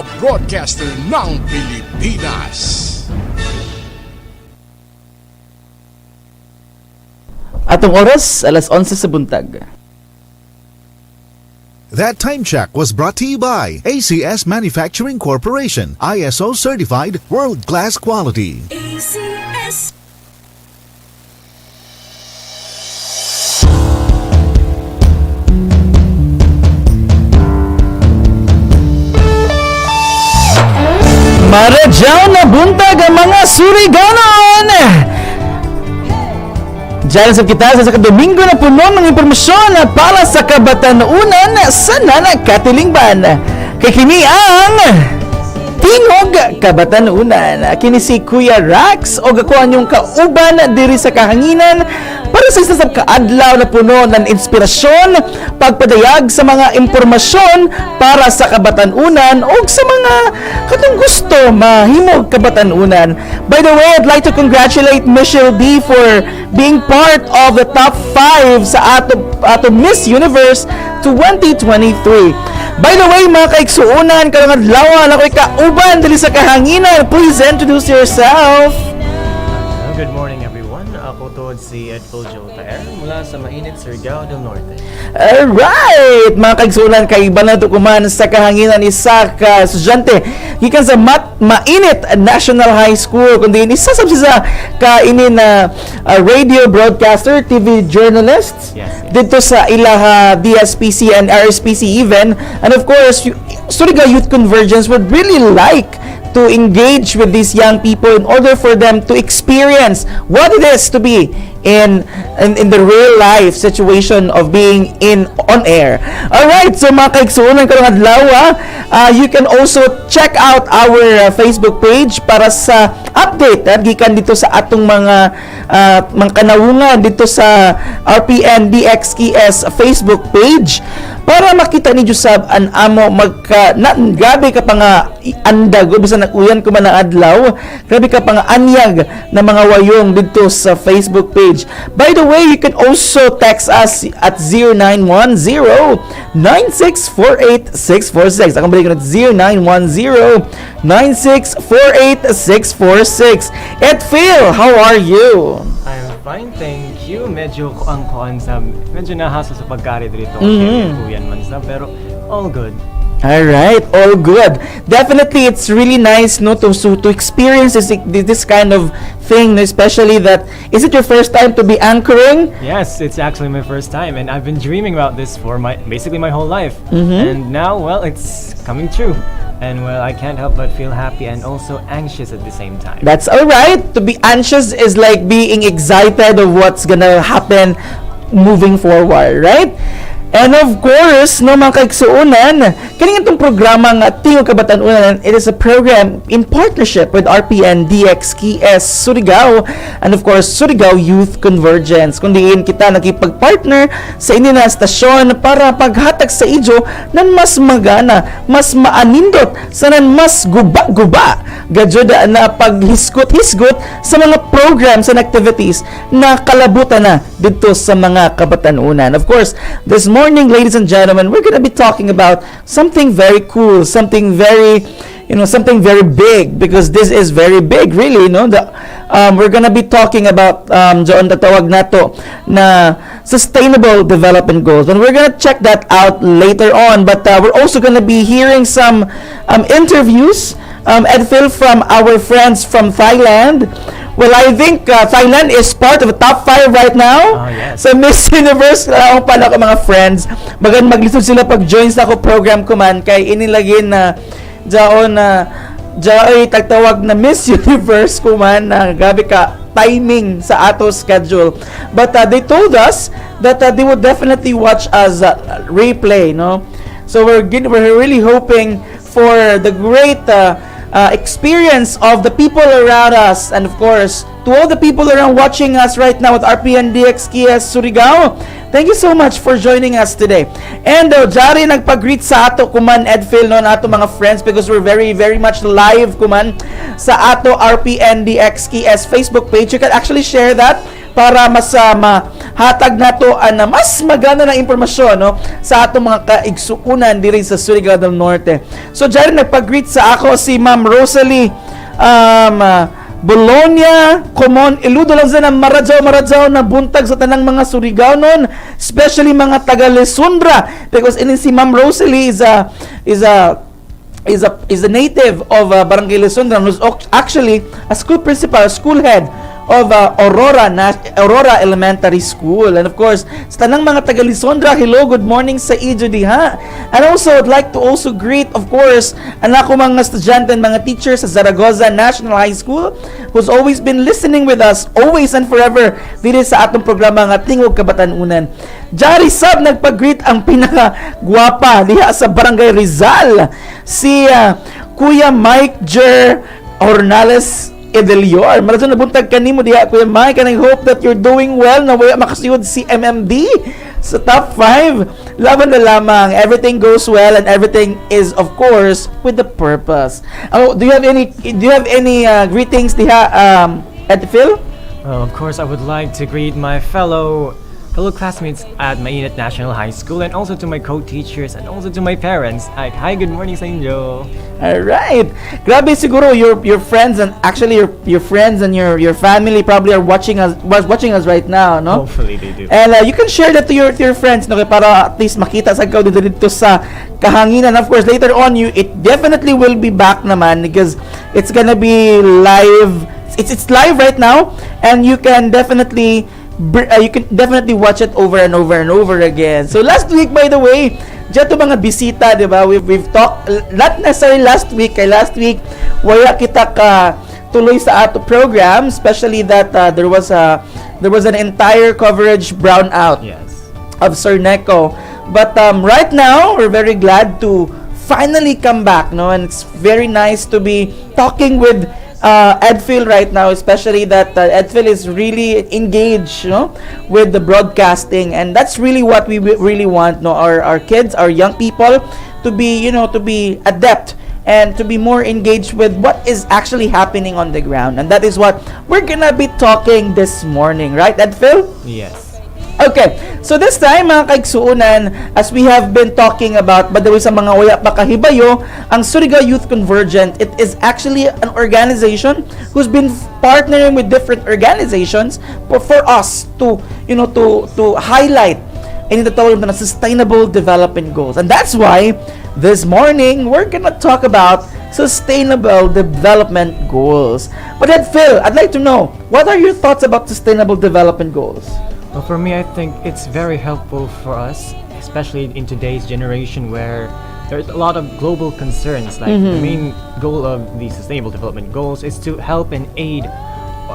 a broadcaster ng Pilipinas. Atong oras, alas 11 sa buntag. That time check was brought to you by ACS Manufacturing Corporation, ISO certified world-class quality. ACS. Maradyaw na buntag ang mga Suriganon! Diyan sa kita sa Domingo na puno ng impormasyon para sa Kabataan-Onan sa Katiling-ban. Kay kini ang Tingog Kabatan-Onan. Kini si Kuya Rax o gakuan yung kauban diri sa kahanginan para sa isa sa kaadlaw na puno ng inspirasyon, pagpadayag sa mga impormasyon para sa Kabatan-Onan o sa mga katong gusto mahimog Kabatan-Onan. By the way, I'd like to congratulate Michelle D for being part of the top 5 sa ato Miss Universe 2023. By the way, mga kaiksuunan, karong adlaw na ko'y kauban dali sa kahanginan. Please introduce yourself. Good morning everyone. Ako to si Edfel Taer mula sa mainit Surigao del Norte. Alright! Mga kaigsunan, kaiba na ito kuman sa kahanginan isa ka estudyante gikan sa mainit National High School kundi isa sa kainin na radio broadcaster, TV journalist dito sa ilaha DSPC and RSPC even, and of course Surigao Youth Convergence would really like to engage with these young people in order for them to experience what it is to be in the real life situation of being on air. Alright, so mga kaiksuunan karong adlaw, you can also check out our Facebook page para sa update gikan dito sa atong mga kanawungan dito sa RPN DXKS Facebook page para makita ninyo sab an amo gabi ka pa nga andag bisan nag-uyan ko man ang adlaw, grabe ka pa nga anyag na mga wayong dito sa Facebook page. By the way, you can also text us at 0910-9648-646. Akong balik at 0910-9648-646. Edfel, how are you? I'm fine, thank you. Medyo nahasa sa pagkarid rito. Kuyan man sa, pero all good. Alright, all good. Definitely, it's really nice no to experience this kind of thing, especially that, is it your first time to be anchoring? Yes, it's actually my first time, and I've been dreaming about this for basically my whole life. And now, well, it's coming true. And well, I can't help but feel happy and also anxious at the same time. That's alright. To be anxious is like being excited of what's gonna happen moving forward, right? And of course, no mga kaigsuunan, kaning itong programa nga Tingog Kabatan-Onan, it is a program in partnership with RPN DXKS Surigao and of course Surigao Youth Convergence. Kundiin kita nakipag-partner sa ini na stasyon para paghatag sa idyo nan mas magana, mas maanindot, sanan mas guba-guba gadyo na paghisgot-hisgot sa mga programs and activities na kalabutan na dito sa mga Kabatan-Onan. Of course, this morning, ladies and gentlemen, we're gonna be talking about something very cool, something very big, because this is very big, really, no? We're gonna be talking about doon tatawag nato na sustainable development goals, and we're gonna check that out later on. But we're also gonna be hearing some interviews, Edfel, from our friends from Thailand. Well, I think Thailand is part of the top 5 right now. Yes. Sa Miss Universe, ako pala ko mga friends. Bagan maglisod sila pag-join sa ako program ko man, kay inilagin na jaon tagtawag na Miss Universe ko man na gabi ka timing sa ato schedule. But they told us that they would definitely watch us replay, no? So we're really hoping for the great experience of the people around us, and of course to all the people around watching us right now with RPN DXKS Surigao. Thank you so much for joining us today. And jari nagpag-greet sa ato kuman Edfel no na ato mga friends, because we're very very much live kuman sa ato RPN DXKS Facebook page. You can actually share that para mas mahatag nato na mas magana na impormasyon, no, sa atong mga kaigsuunan diri sa Surigao del Norte. So dyan nagpag-greet sa ako si Ma'am Rosalie Bologna, Common, iludo lang sa maradyaw na buntag sa tanang mga Surigao nun, especially mga taga Lesundra, because ini si Ma'am Rosalie is a native of Barangay Lesundra, who's actually a school principal, school head of Aurora Elementary School. And of course, sa tanang mga taga Lisondra, hello, good morning sa Ijo diha. And also, I'd like to also greet, of course, ang ako mga estudyante and mga teachers sa Zaragoza National High School who's always been listening with us, always and forever, dito sa atong programa nga Tingog Kabatanunan. Jari Sab, nagpag-greet ang pinaka-gwapa diha sa Barangay Rizal, si Kuya Mike Jer Ornales Edelior. Maradyo nabuntag kanimo diha, Kuya Mike, and I hope that you're doing well na wala makasiyod si MMD sa top 5. Laban na lamang, everything goes well and everything is of course with the purpose. Oh, do you have any greetings diha, Edfel? Well, of course, I would like to greet my fellow classmates at Mainit National High School, and also to my co-teachers, and also to my parents. Hi, good morning sa inyo. Alright. Grabe, siguro your friends, and actually your friends and your family probably are watching us right now, no? Hopefully they do. And you can share that to your friends, no, para at least makita sa ikaw dito sa kahanginan. Of course, later on it definitely will be back naman because it's gonna be live. It's live right now, and you can definitely watch it over and over and over again. So last week, by the way, dyan to mga bisita, di ba? We've talked, not necessarily last week, wala kita ka tuloy sa ato program, especially that there was an entire coverage brownout, Yes. of Sir Neko. But right now, we're very glad to finally come back, no? And it's very nice to be talking with Edfel right now, especially that Edfel is really engaged, you know, with the broadcasting, and that's really what we really want, no, our kids, our young people, to be adept and to be more engaged with what is actually happening on the ground, and that is what we're gonna be talking this morning, right, Edfel? Yes. Okay, so this time mga kaigsuunan, as we have been talking about, by the way, sa mga wala pa kahibayo, ang Surigao Youth Convergent, it is actually an organization who's been partnering with different organizations for us to highlight and itatawag na sustainable development goals. And that's why this morning we're gonna talk about sustainable development goals. But Phil, I'd like to know, what are your thoughts about sustainable development goals? Well, for me, I think it's very helpful for us, especially in today's generation where there's a lot of global concerns. Like the main goal of the Sustainable Development Goals is to help and aid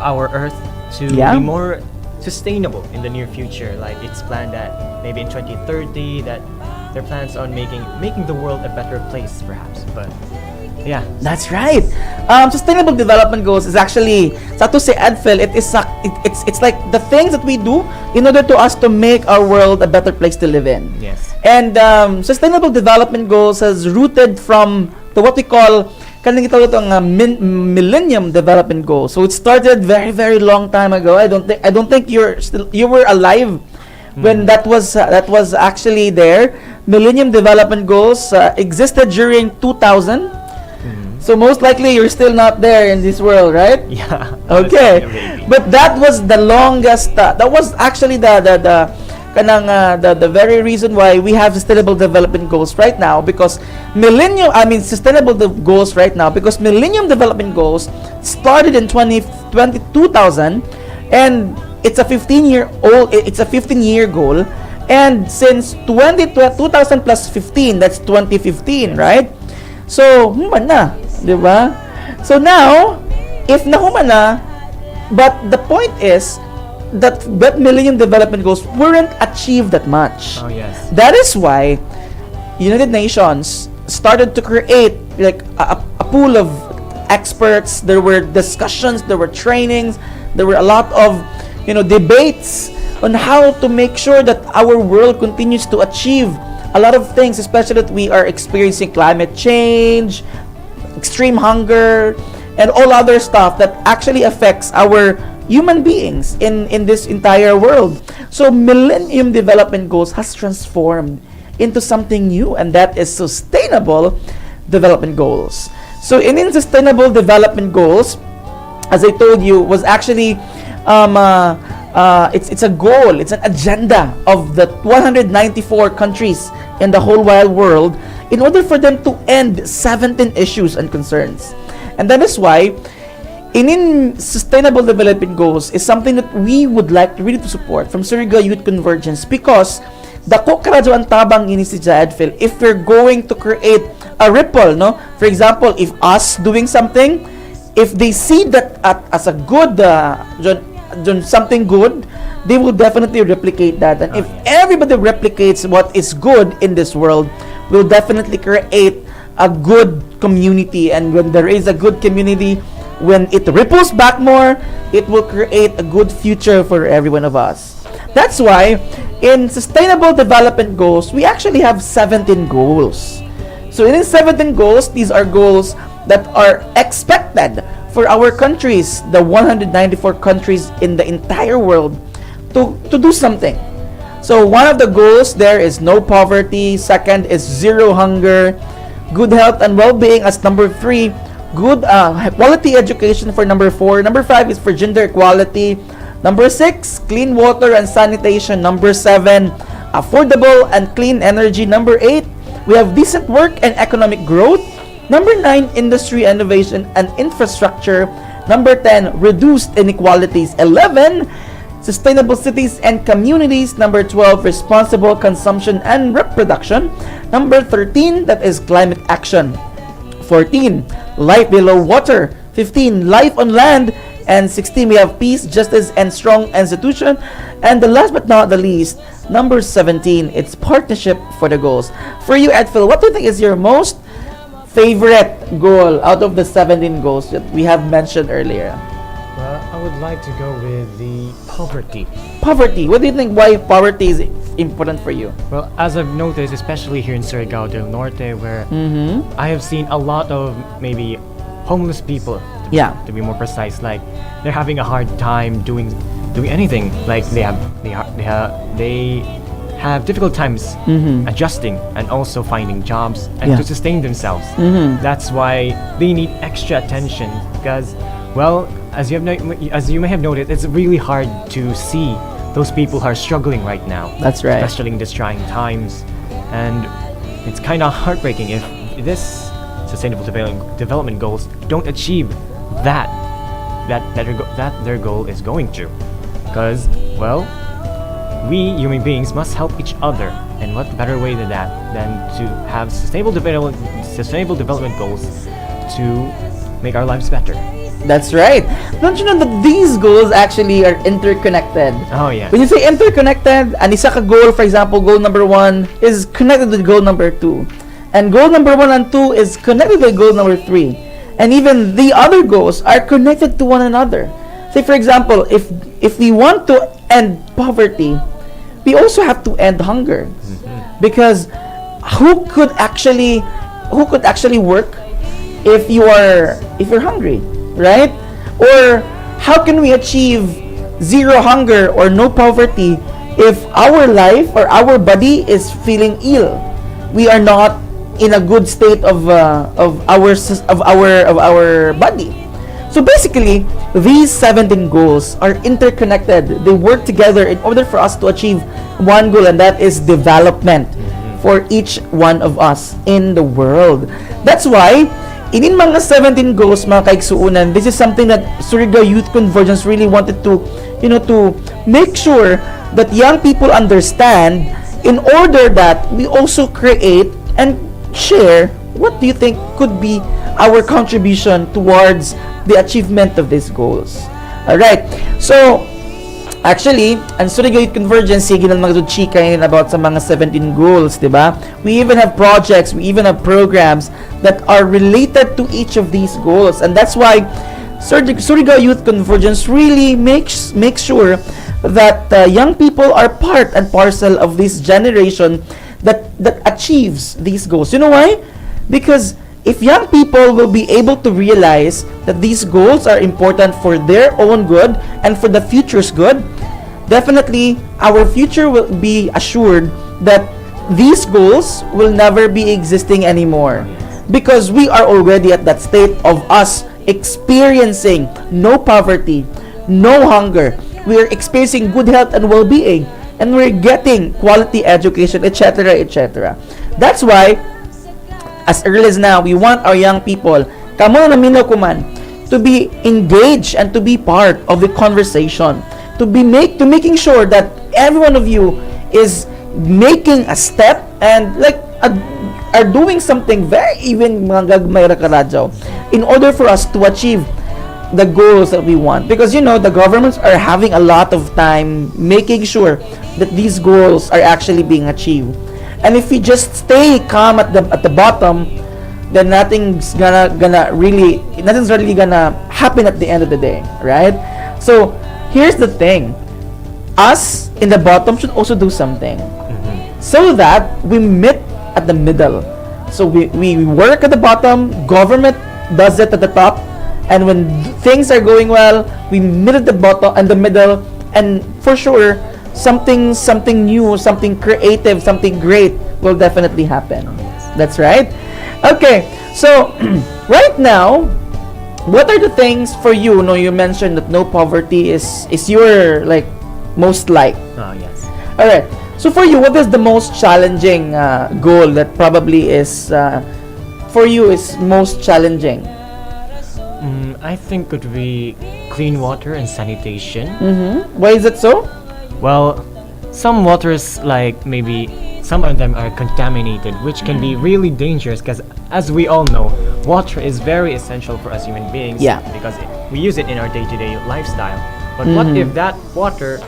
our Earth to be more sustainable in the near future. Like it's planned that maybe in 2030 that there are plans on making the world a better place, perhaps. But yeah, that's right. Sustainable development goals is actually, sa to say Edfel, it's like the things that we do in order to us to make our world a better place to live in. Yes. And sustainable development goals has rooted from what we call kanang itong Millennium Development Goals. So it started very very long time ago. I don't think you were alive when that was actually there. Millennium Development Goals existed during 2000. So most likely you're still not there in this world, right? Yeah. Okay. But that was the longest. That was actually the very reason why we have sustainable development goals right now, because sustainable goals right now, because Millennium Development Goals started in 2000, and it's a 15-year goal, and since 2000 plus 15, that's 2015, right? So, na, di ba? So now, if nahuman na, but the point is that Millennium Development Goals weren't achieved that much. Oh yes. That is why United Nations started to create like a pool of experts. There were discussions, there were trainings, there were a lot of debates on how to make sure that our world continues to achieve a lot of things, especially that we are experiencing climate change, extreme hunger, and all other stuff that actually affects our human beings in this entire world. So Millennium Development Goals has transformed into something new, and that is Sustainable Development Goals. So in Sustainable Development Goals, as I told you, was actually it's a goal, it's an agenda of the 194 countries in the whole wide world in order for them to end 17 issues and concerns. And that is why in Sustainable Development Goals is something that we would like really to support from Surigao Youth Convergence, because dako karadyo ang tabang ini si Edfel if we're going to create a ripple, no? For example, if us doing something, if they see that as a good something good, they will definitely replicate that. And if everybody replicates what is good in this world, we'll definitely create a good community. And when there is a good community, when it ripples back more, it will create a good future for every one of us. That's why in Sustainable Development Goals, we actually have 17 goals. So in these 17 goals, these are goals that are expected for our countries, the 194 countries in the entire world, to do something. So one of the goals there is no poverty. Second is zero hunger. Good health and well-being as number 3. Good quality education for number 4. Number 5 is for gender equality. Number 6, clean water and sanitation. Number 7, affordable and clean energy. Number 8, we have decent work and economic growth. Number 9, industry, innovation, and infrastructure. Number 10, reduced inequalities. 11, sustainable cities and communities. Number 12, responsible consumption and reproduction. Number 13, that is climate action. 14, life below water. 15, life on land. And 16, we have peace, justice, and strong institution. And the last but not the least, number 17, it's partnership for the goals. For you, Edfel, what do you think is your most favorite goal out of the 17 goals that we have mentioned earlier? Well, I would like to go with the poverty. Poverty. What do you think? Why poverty is important for you? Well, as I've noticed, especially here in Surigao del Norte, where I have seen a lot of maybe homeless people. To be more precise, like they're having a hard time doing anything. Like they have difficult times adjusting and also finding jobs and to sustain themselves. That's why they need extra attention, because, well, as you may have noted, it's really hard to see those people who are struggling right now. That's right. Especially in these trying times, and it's kind of heartbreaking if this Sustainable Development Goals don't achieve that their goal is going to, because, well, we human beings must help each other, and what better way than that than to have sustainable development goals to make our lives better. That's right. Don't you know that these goals actually are interconnected? Oh yeah. When you say interconnected, an isa ka goal, for example, goal number 1 is connected with goal number 2, and goal number 1 and 2 is connected with goal number 3. And even the other goals are connected to one another. Say, for example, if we want to end poverty, we also have to end hunger. Because who could actually work if you're hungry, right? Or how can we achieve zero hunger or no poverty if our life or our body is feeling ill? We are not in a good state of our body. So basically, these 17 goals are interconnected. They work together in order for us to achieve one goal, and that is development for each one of us in the world. That's why in mga 17 goals, mga kaigsuunan, this is something that Surigao Youth Convergence really wanted to make sure that young people understand, in order that we also create and share what do you think could be our contribution towards the achievement of these goals. Alright, so actually, ang Surigao Youth Convergence, sige lang mga chika yun about sa mga 17 goals, diba? We even have projects, we even have programs that are related to each of these goals, and that's why Surigao Youth Convergence really makes sure that young people are part and parcel of this generation that achieves these goals. You know why? Because if young people will be able to realize that these goals are important for their own good and for the future's good, definitely our future will be assured that these goals will never be existing anymore, because we are already at that state of us experiencing no poverty, no hunger. We are experiencing good health and well-being, and we're getting quality education, etc., etc. That's why, as early as now, we want our young people, kamo na minaw kuman, to be engaged and to be part of the conversation, to making sure that every one of you is making a step and are doing something very even mga gagmay ra karadyaw in order for us to achieve the goals that we want, because the governments are having a lot of time making sure that these goals are actually being achieved. And if we just stay calm at the bottom, then nothing's really gonna happen at the end of the day, right? So here's the thing, us in the bottom should also do something, so that we meet at the middle. So we work at the bottom, government does it at the top, and when things are going well, we meet at the bottom and the middle, and for sure something new, something creative, something great will definitely happen. That's right. Okay, so right now, what are the things for you? You mentioned that no poverty is your most liked. Oh, yes. All right. So for you, what is the most challenging goal that probably is for you is most challenging? I think could be clean water and sanitation. Why is it so? Well, some waters, maybe some of them are contaminated, which can be really dangerous, because as we all know, water is very essential for us human beings, because we use it in our day-to-day lifestyle. But what if that water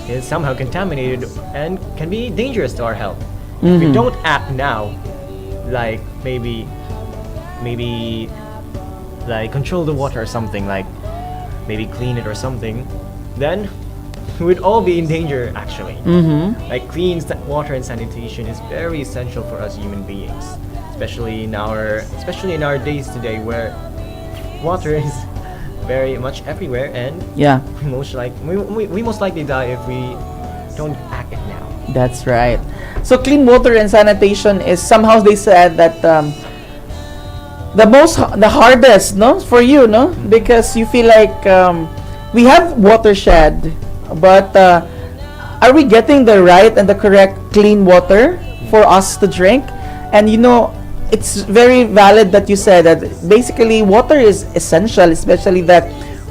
is somehow contaminated and can be dangerous to our health? If we don't act now, maybe control the water or something, maybe clean it or something, then we'd all be in danger actually. Clean water and sanitation is very essential for us human beings, especially in our days today, where water is very much everywhere, and we most likely die if we don't act it now. That's right. So clean water and sanitation is somehow, they said that the hardest, for you, because you feel like we have watershed, but are we getting the right and the correct clean water for us to drink? And it's very valid that you said that basically water is essential, especially that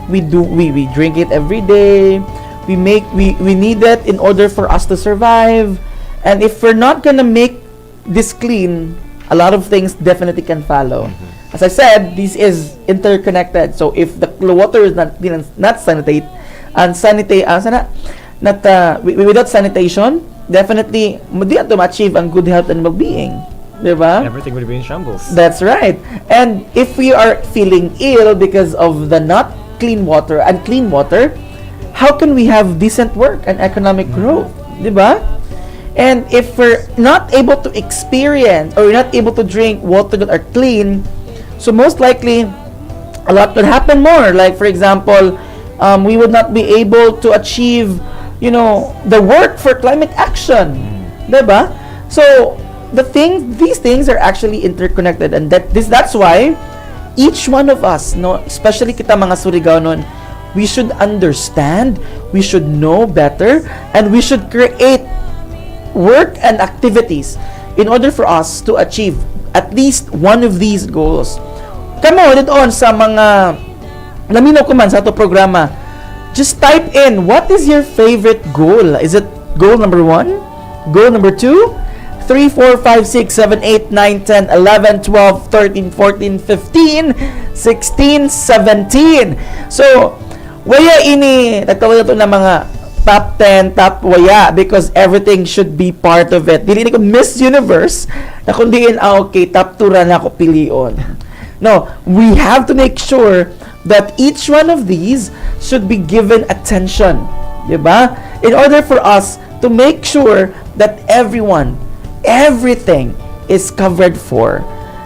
we drink it every day. We need it in order for us to survive. And if we're not gonna make this clean, a lot of things definitely can follow. As I said, this is interconnected. So if the water is not sanitate and without sanitation, definitely hindi ato ma-achieve ang good health and well-being. Diba? Everything would be in shambles. That's right. And if we are feeling ill because of the not clean water and clean water, how can we have decent work and economic growth? Diba? And if we're not able to experience or we're not able to drink water that are clean, so most likely a lot could happen more. Like for example, we would not be able to achieve, the work for climate action. Diba? So these things are actually interconnected, and that's why each one of us, especially kita mga Surigaonon, we should understand, we should know better, and we should create work and activities in order for us to achieve at least one of these goals. Kamo dito sa mga laminaw ko man sa ato programa, just type in what is your favorite goal. Is it goal number 1, goal number 2, 3, 4, 5, 6, 7, 8, 9, 10, 11, 12, 13, 14, 15, 16, 17. So, waya ini, nagtawag na ito ng mga top 10, top waya, because everything should be part of it. Dili ko Miss Universe, na kundiin, okay, top 2 ra na ako pilion. No, we have to make sure that each one of these should be given attention. Diba? In order for us to make sure that everything is covered for.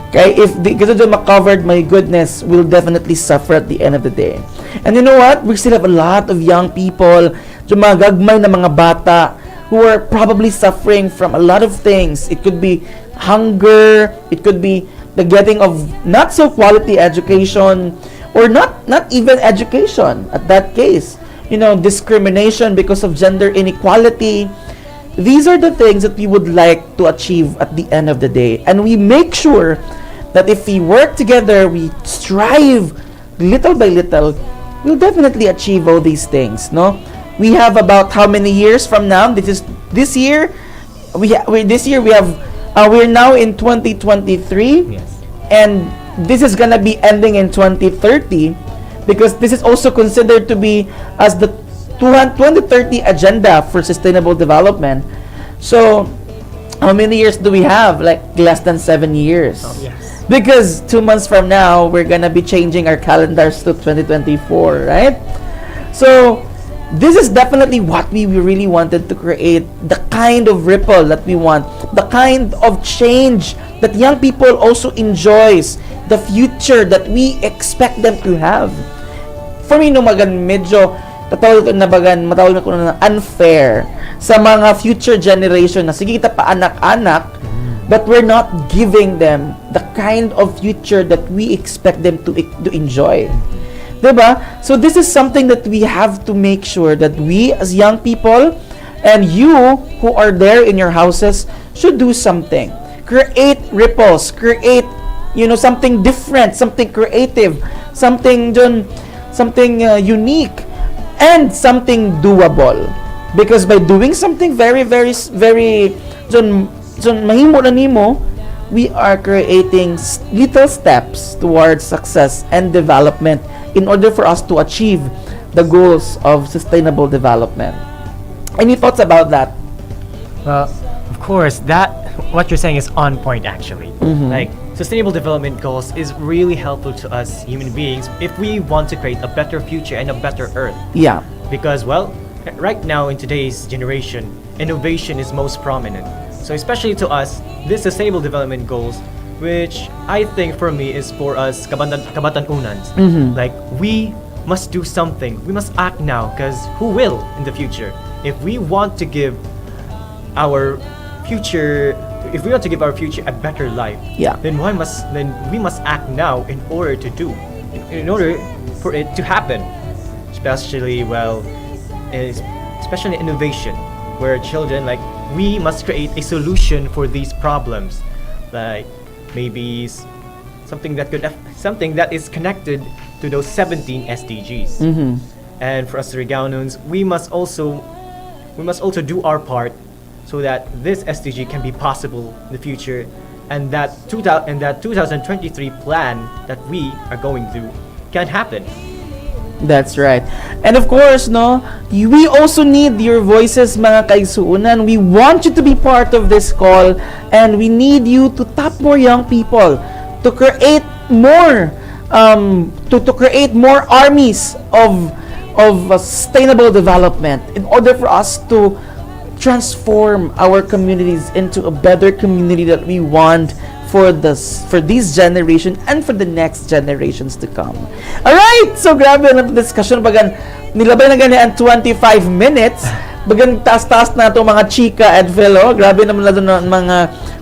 Okay, if di kasi doon ma-covered, my goodness, we'll definitely suffer at the end of the day. And you know what? We still have a lot of young people, yung mga gagmay na mga bata, who are probably suffering from a lot of things. It could be hunger, it could be the getting of not so quality education, or not even education at that case. You know, discrimination because of gender inequality. These are the things that we would like to achieve at the end of the day. And we make sure that if we work together, we strive little by little, we'll definitely achieve all these things, no? We have about how many years from now? This year we have we're now in 2023. Yes. And this is gonna be ending in 2030, because this is also considered to be as the 2030 agenda for sustainable development. So how many years do we have? Like less than 7 years. Oh, yes. Because 2 months from now, we're gonna be changing our calendars to 2024, right? So this is definitely what we really wanted to create, the kind of ripple that we want, the kind of change that young people also enjoys, the future that we expect them to have. For me, no, medyo matawag na ko na unfair sa mga future generation na sige kita pa anak-anak, but we're not giving them the kind of future that we expect them to enjoy. Diba? So this is something that we have to make sure that we as young people and you who are there in your houses should do something. Create ripples, create, something different, something creative, something unique, and something doable. Because by doing something very, very, very mahimo na nimo, we are creating little steps towards success and development in order for us to achieve the goals of sustainable development. Any thoughts about that? Well, of course, what you're saying is on point actually. Like, sustainable development goals is really helpful to us human beings if we want to create a better future and a better earth. Yeah. Because, well, right now in today's generation, innovation is most prominent. So especially to us, this sustainable development goals, which I think for me is for us Kabatan-Onans. Like, we must do something. We must act now, because who will in the future? If we want to give our future a better life, then we must act now in order for it to happen. Especially innovation, where children, like, we must create a solution for these problems, like maybe something that is connected to those 17 SDGs. And for us Surigao-nons, we must also do our part so that this SDG can be possible in the future, and that 2023 plan that we are going through can happen. That's right. And of course, we also need your voices, mga kaigsuunan. We want you to be part of this call, and we need you to tap more young people to create more to create more armies of sustainable development in order for us to transform our communities into a better community that we want for this generation and for the next generations to come. Alright, so grabe na discussion, bagan nilabay na ganyan 25 minutes, bagan taas-taas na itong mga chika, Edfel, grabe naman na doon mga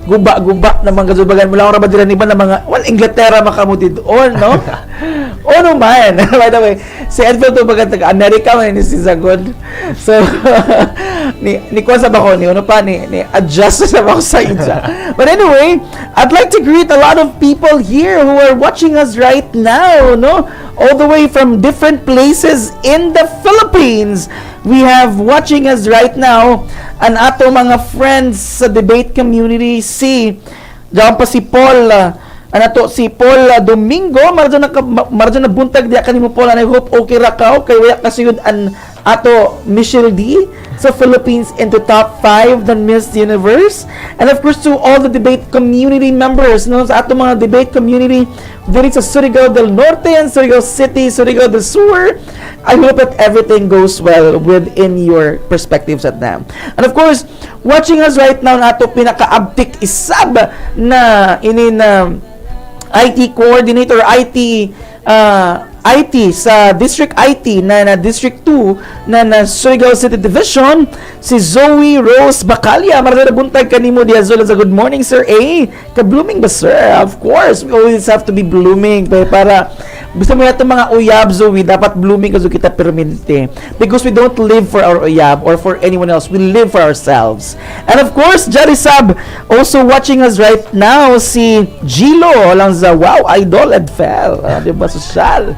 guba-guba na mga gazubagan mula ko rabadilan iba na mga Inglaterra makamudi doon, no? No man. By the way, si Edfel to bagan taga-America man, ni si Zagod. So, ni kuha sa bako, ni adjust sa bako sa India. But anyway, I'd like to greet a lot of people here who are watching us right now, no? All the way from different places in the Philippines. We have watching us right now ang ato mga friends sa debate community, diyan pa si Paul, si Paul Domingo, maradyo na buntag diya kanimo Paul, and I hope okay ra ka, kay wala kasi yun an ato Michelle D sa Philippines into top 5 ng Miss Universe. And of course to all the debate community members, sa ato mga debate community diri sa Surigao del Norte and Surigao City, Surigao del Sur. I hope that everything goes well within your perspectives at them. And of course, watching us right now na ato pinakaabtik isab na IT coordinator, IT sa District IT na District 2 na Surigao City Division, si Zoe Rose Bacalya. Maraming nabuntag kanimo diya Zola sa good morning sir. Ka-blooming ba sir? Of course, we always have to be blooming para gusto mo natin mga uyab Zoe, dapat blooming kasi kita permanente. Because we don't live for our uyab or for anyone else. We live for ourselves. And of course, Jari Sab also watching us right now, si Gilo lang sa Wow Idol Edfel. Diba social?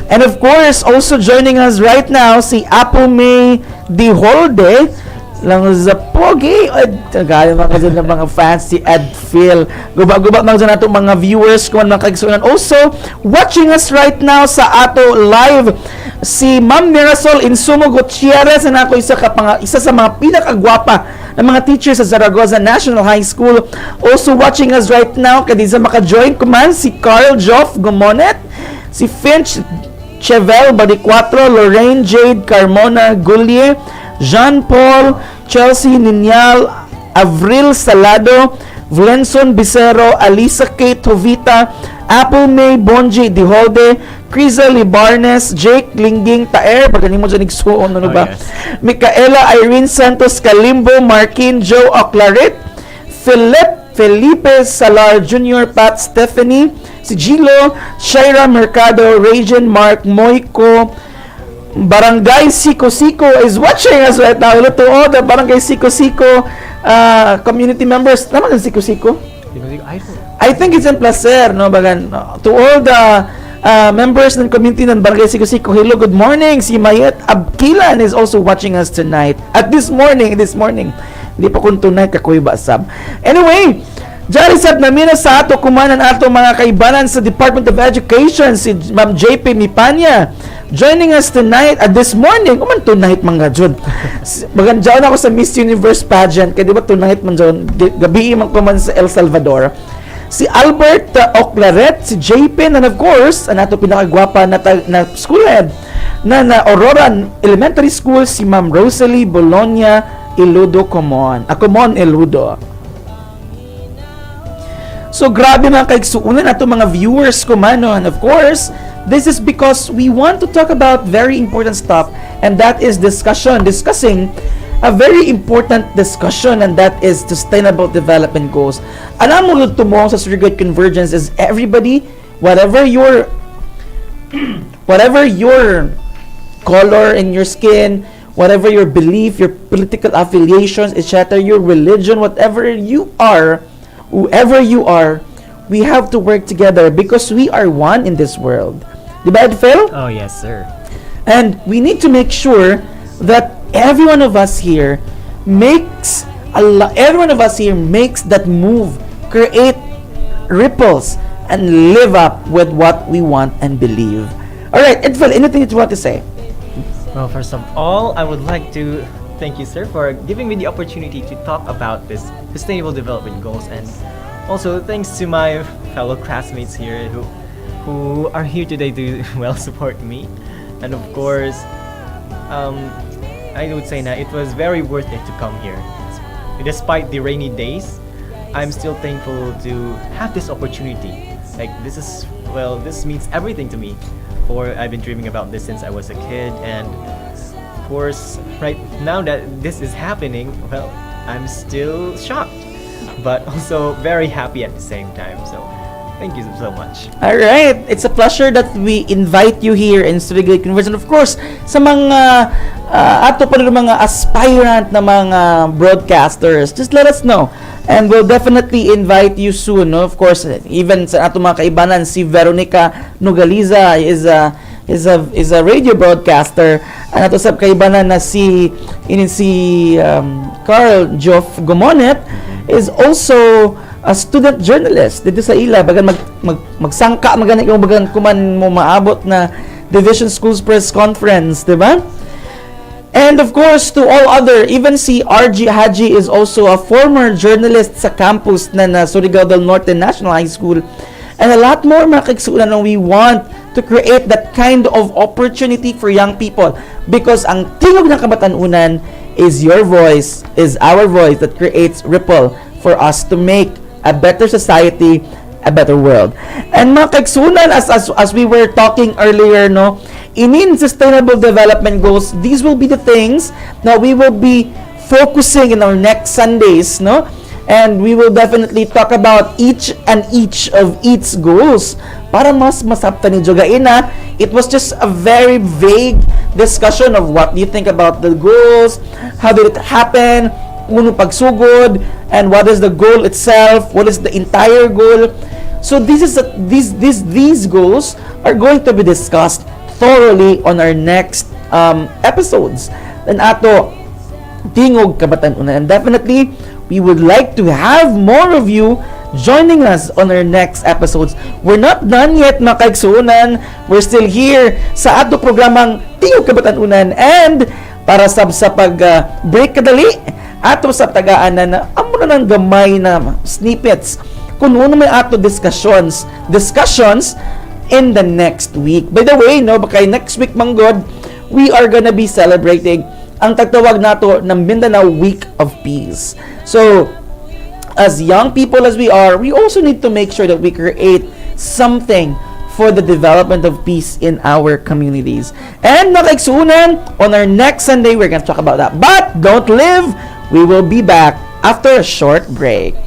And of course, also joining us right now, si Apple May Di Holde lang sa Pogi. Tagay mga ng mga fans, si Edfel. Guba-guba mga dyan nato mga viewers kung mga kaigsunan. Also, watching us right now sa ato live, si Ma'am Mirasol Insumo Gutierrez na ako isa sa mga pinakagwapa ng mga teachers sa Zaragoza National High School. Also watching us right now, kadi sa maka-join kuman, si Carl Joff Gumonet, si Finch Chevel Badiquatro, Lorraine Jade Carmona Gullier, Jean Paul, Chelsea Ninyal, Avril Salado, Vlenson Bicero, Alisa Kate Hovita, Apple May Bonji Diholde, Criza Libarnes, Jake Lingging Taer, pagkani mo dyan nagsuon, ano ba? Yes. Micaela Irene Santos Kalimbo, Markin Joe Oclaret, Felipe Salar Jr., Pat Stephanie, si Gilo, Shaira Mercado, Rajan Mark Moico, Barangay Siko Siko is watching us right now. Hello to all the Barangay Siko Siko community members. Naman ang Siko Siko? I think it's in Placer, no? Bagan, to all the members ng community ng Barangay Siko Siko, hello, good morning. Si Mayet Abkilan is also watching us tonight. At this morning. Hindi pa kung tonight, kakuy basab. Anyway, Jari Sab namin sa ato kumanan ato mga kaibanan sa Department of Education, si Ma'am JP Mipanya joining us tonight at this morning. Kuman tonight mga Jud. Maganjaw na ako sa Miss Universe pageant kaya di ba tonight man Jud, gabi man kuman sa El Salvador. Si Albert Oclaret, si JP, and of course ang ato pinakagwapa na school head na Aurora Elementary School, si Ma'am Rosalie Bologna Iludo Comon. Comon Iludo. So grabe mga kaigsuunan nato mga viewers ko man, no? And of course, this is because we want to talk about very important stuff, and that is discussing a very important discussion, and that is sustainable development goals. Alam mo ito mo sa Surrogate Convergence is everybody, whatever your color in your skin, whatever your belief, your political affiliations, etc., your religion, whoever you are, we have to work together because we are one in this world. Diba, Edfel? Oh, yes, sir. And we need to make sure that every one of us here makes that move, create ripples, and live up with what we want and believe. Alright, Edfel, anything that you want to say? Well, first of all, I would like to thank you, sir, for giving me the opportunity to talk about this sustainable development goals, and also thanks to my fellow classmates here who are here today to support me. And of course, I would say that it was very worth it to come here. Despite the rainy days, I'm still thankful to have this opportunity. Like this means everything to me. For I've been dreaming about this since I was a kid, and of course, right now that this is happening, well, I'm still shocked, but also very happy at the same time. So, thank you so much. All right, it's a pleasure that we invite you here in Surrogate Convergence. Of course, sa mga ato pa rin mga aspirant na mga broadcasters, just let us know. And we'll definitely invite you soon, no? Of course, even sa ato mga kaibanan, si Veronica Nogaliza is a radio broadcaster. Ang ato sa kaibanan na si Carl Joff Gomonet is also a student journalist dito sa ila. Bagan magsangka magana yung bagan kuman mo maabot na Division Schools Press Conference, di ba? And of course, to all other, even si RG Haji is also a former journalist sa campus na Surigao del Norte National High School. And a lot more mga kaigsuunan, we want to create that kind of opportunity for young people. Because ang tingog ng Kabataan-Onan is your voice, is our voice that creates ripple for us to make a better society, a better world. And mga kaigsunan, as we were talking earlier, no, in Sustainable Development Goals, these will be the things that we will be focusing in our next Sundays, no? And we will definitely talk about each of its goals para mas masapta ni Jogaina. It was just a very vague discussion of what do you think about the goals, how did it happen, uno pagsugod, and what is the goal itself, what is the entire goal. So these goals are going to be discussed thoroughly on our next episodes. And ato Tingog Kabatan-ONAN. And definitely, we would like to have more of you joining us on our next episodes. We're not done yet, mga kaigsunan. We're still here sa ato programang Tingog Kabatan-ONAN. And para sa pag-break kadali, ato sa tagaan na amo na ng gamay na snippets kung ano may ato discussions in the next week. By the way, no, baka next week manggod, we are gonna be celebrating ang tagtawag nato ng Mindanao Week of Peace. So, as young people as we are, we also need to make sure that we create something for the development of peace in our communities. And nakaigsunan, on our next Sunday, we're gonna talk about that. But don't live, we will be back after a short break.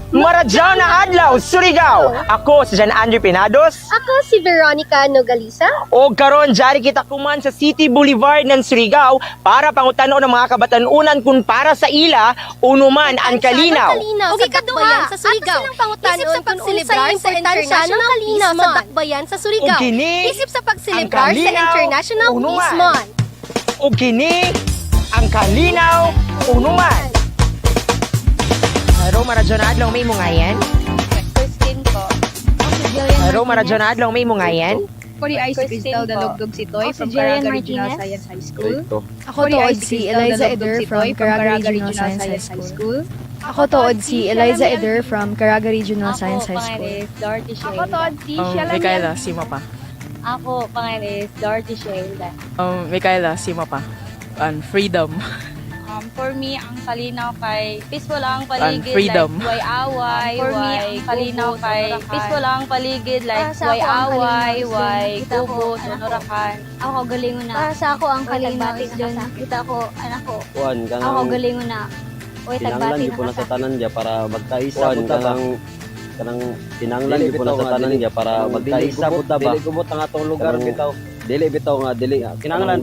Maradyaw na adlaw, Surigao! Ako si Jan Andrew Pinados. Ako si Veronica Nogalisa. O karon jari kita kuman sa City Boulevard ng Surigao para pangutano ng mga kabatan-unan kung para sa ila unuman ang kalinaw. O ikadua, sa Surigao. Isip sa pagselebrar sa International Kalinaw sa Dakbayan sa Surigao. Isip sa pagselebrar sa International Peace Month. O kini ang kalinaw unuman. Haro maradyo na adlaw may mungayan. Christine po. Haro maradyo na adlaw may mungayan. Kori Ice Crystal Dalugdog Sitoy from Jerian Caraga Regional Martinez. Science High School. Ako tuod si Eliza Eder from Caraga Regional Science High School. Ako tuod si Eliza Eder from Caraga Regional Science High School. Dorothy Shayla. Ako to si Sheila Micaela, sima pa. Ako, pangalan is Dorothy Shayla. Micaela, sima pa. Freedom. For me, ang kalinaw kay peaceful ang paligid, freedom. like way away. For me, ang kalinaw kay peaceful ang paligid, like Sa way ako ang away, kalinaw, way kita ko, kubo, anak ko. sunurakan. Ako, galingon na. Para sa ako, ang kalinaw is dyan. Kita ko, anak ko. Ako, galingon na. Uy, tagbati na po na sa ka. tanan niya para magkaisa po kanang tinanglan po na sa tanan niya para magkaisa po ta ba. Dili gubot ang atong lugar bitaw. Dili bitaw nga dili. Kinanglan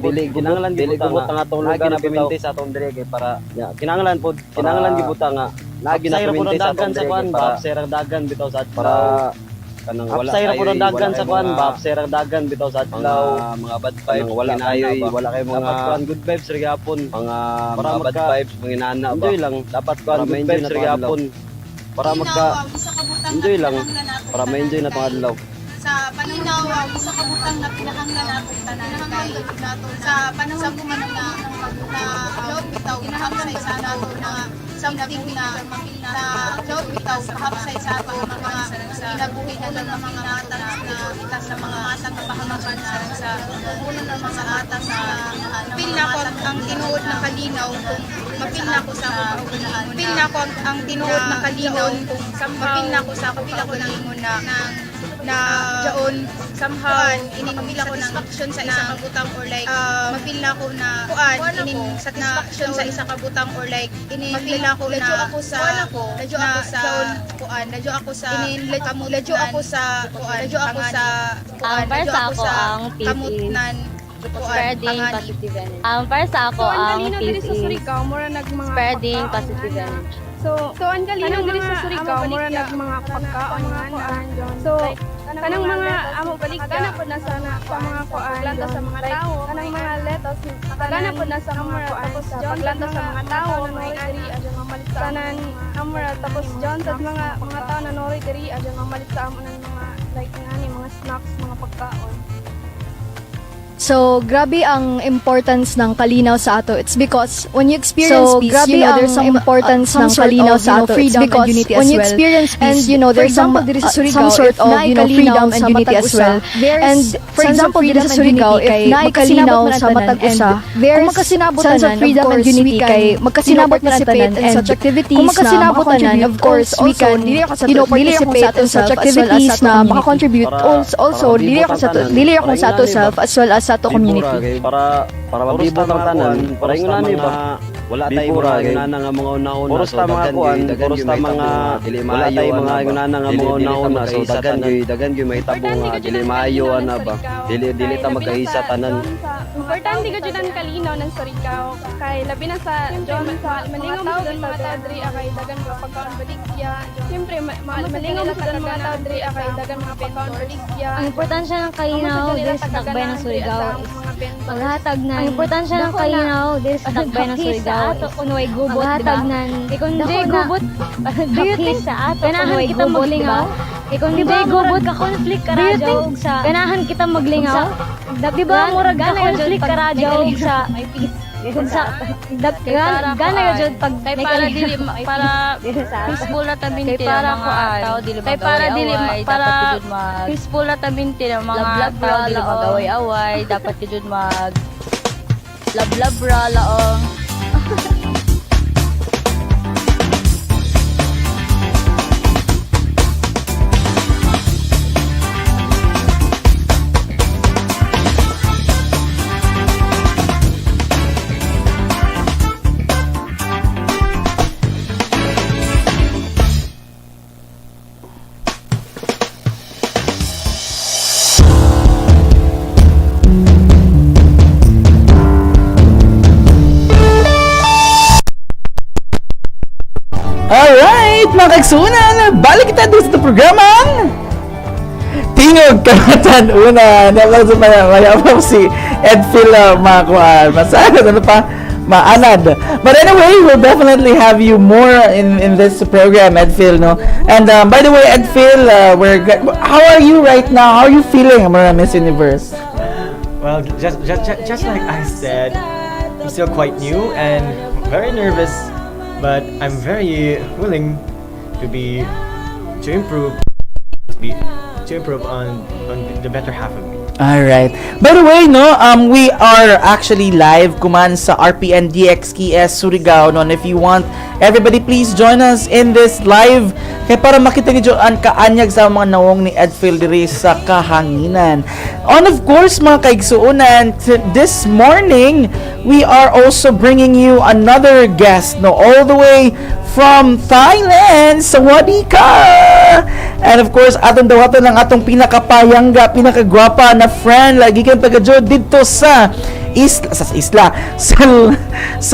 dili gubot ang atong lugar na piminti sa atong diri kay para kinanglan gibot nga lagi na piminti sa atong diri para serang dagan bitaw sa para kanang wala kayo po ng dagan sa kwan ba serang dagan bitaw sa atlaw mga bad vibes wala kayo mga good vibes ri gyapon mga bad vibes manginana ba enjoy lang dapat kwan good vibes ri gyapon para enjoy lang para ma-enjoy na tong adlaw sa panahon sa kabutang na pinahanglan natin tanan kay nato sa panahon sa kumanang na load bitaw kinahanglan sa nato na something na load bitaw kahapsay sa ato mga inabuhi na lang ng mga atas na kita sa mga atang pahamakan sa ulo ng mga atas na pil na ko ang tinuod na kalinaw kung mapil na ko sa pil na ko ang tinuod na kalinaw kung mapil na ko sa kaugalingon na jaon somehow ininumila ko ng action sa isang kabutang or like mapil na ko na inin satisfaction sa isang kabutang or like mapil na ko na ladyo ako sa kamutnan Spreading positive energy. Para sa ako, ang peace is spreading positive energy. So ang kalinaw diri sa Surigao mura nag mga pagkaon nga. So kanang mga amo balik kana po na sana sa mga paglanta sa mga tao kanang mga letos kana po na sa mga tapos paglanta sa mga tao may ari adyo mamalit sa tanan amra tapos John sa mga tao na nori diri adyo mamalit sa amo ng mga like ngani mga snacks mga pagkaon. So, grabe ang importance ng kalinaw sa ato. It's because when you experience peace, you know, there's some importance ng kalinaw sa ato. It's because when you experience peace, and you know, there's some sort of, you know, freedom and unity as well. And for example, dito sa Surigao, if naikalinaw sa matag usa, there's sense of freedom and unity kay magkasinabot na tanan in such activities na makakontribute. Of course, we can, you know, participate in such activities na makakontribute. Also, dili ako sa ato self as well as sa ato community. Para mabibot ang tanan, para ingon nani ba wala tay mga nga mga una-una puros ta mga kuan puros ta mga dili maayo mga ingonana nga mga una-una so dagan gyud may tabo nga dili maayo ana ba dili ta magkaisa tanan. Importante ka jud ang kalinaw ng Surigao kay labi na sa John sa malingom jud mga tao diri kay dagan mga pagkaon baligya. Siyempre malingom jud ang mga tao diri kay dagan mga pagkaon baligya. Ang importansya ng kalinaw diri sa dakbayan ng Surigao maghatag na ang importansya ng kalinaw diri sa dakbayan ng Surigao kunway gubot maghatag na ikon di gubot do you think sa ato kunway kita maglingaw ikon di gubot ka conflict ka radyo sa ganahan kita maglingaw di ba murag ka conflict ka radyo sa kung sa gana jud pag para dili para peaceful na tabinti ng mga tao dili para peaceful na tabinti ng mga tao dili magaway-away dapat jud mag love ra laong. Alright, mga kaigsuunan, balik kita dito sa programang Tingog Kabatan-ONAN. Nalang sa mayapaw si Edfel Masagot, ano pa? Maanad. But anyway, we'll definitely have you more in this program, Edfel, no? And by the way, Edfel, how are you right now? How are you feeling about Miss Universe? Well, just like I said, I'm still quite new and very nervous. But I'm very willing to improve on the better half of me. Alright. By the way, no, we are actually live kuman sa RPN DXKS Surigao, no, and if you want, everybody please join us in this live kaya para makita niyo ang kaanyag sa mga nawong ni Edfel diri sa kahanginan. And of course, mga kaigsuunan, this morning we are also bringing you another guest, no, all the way from Thailand. Sawadee ka! And of course, atong dawatan ng atong pinakapayangga, pinakagwapa na friend, lagi kang taga-jod dito sa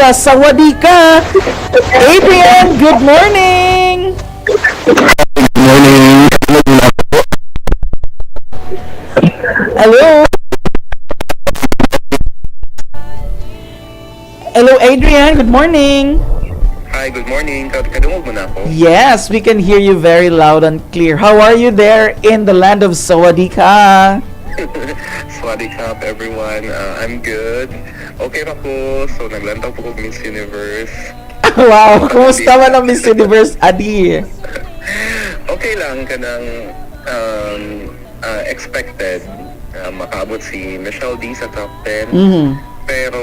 Sawadee ka! Adrian, good morning! Good morning! Hello! Hello, Adrian, good morning! Hi, good morning. Kadungog mo na ako? Yes, we can hear you very loud and clear. How are you there in the land of Sawadee ka? Sawadee ka, everyone. I'm good. Okay pa ko. So, naglantaw po ko Miss Universe. Wow, kumusta man ang Miss Universe, Adi? Okay lang, kanang expected. Makaabot si Michelle D sa top 10. Mm-hmm. Pero,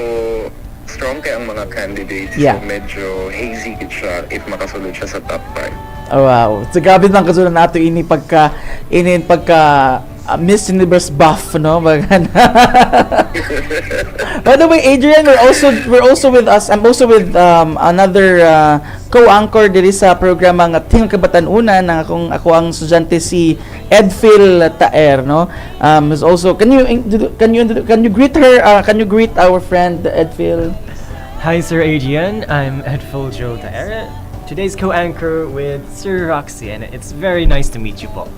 strong kaya ang mga candidates. Yeah. So, medyo hazy gid siya if makasulod siya sa top 5. Oh, wow. So, grabe lang kasunod nato ini pagka Miss Universe buff, no? By the way, Adrian, we're also with us. I'm also with another co-anchor diri sa programa nga Tingog Kabatan-ONAN nang ako ang estudyante si Edfel Taer, no? Is also can you greet her? Can you greet our friend Edfel? Hi, Sir Adrian. I'm Edfel Taer. Today's co-anchor with Sir Raxiey, and it's very nice to meet you, Paul.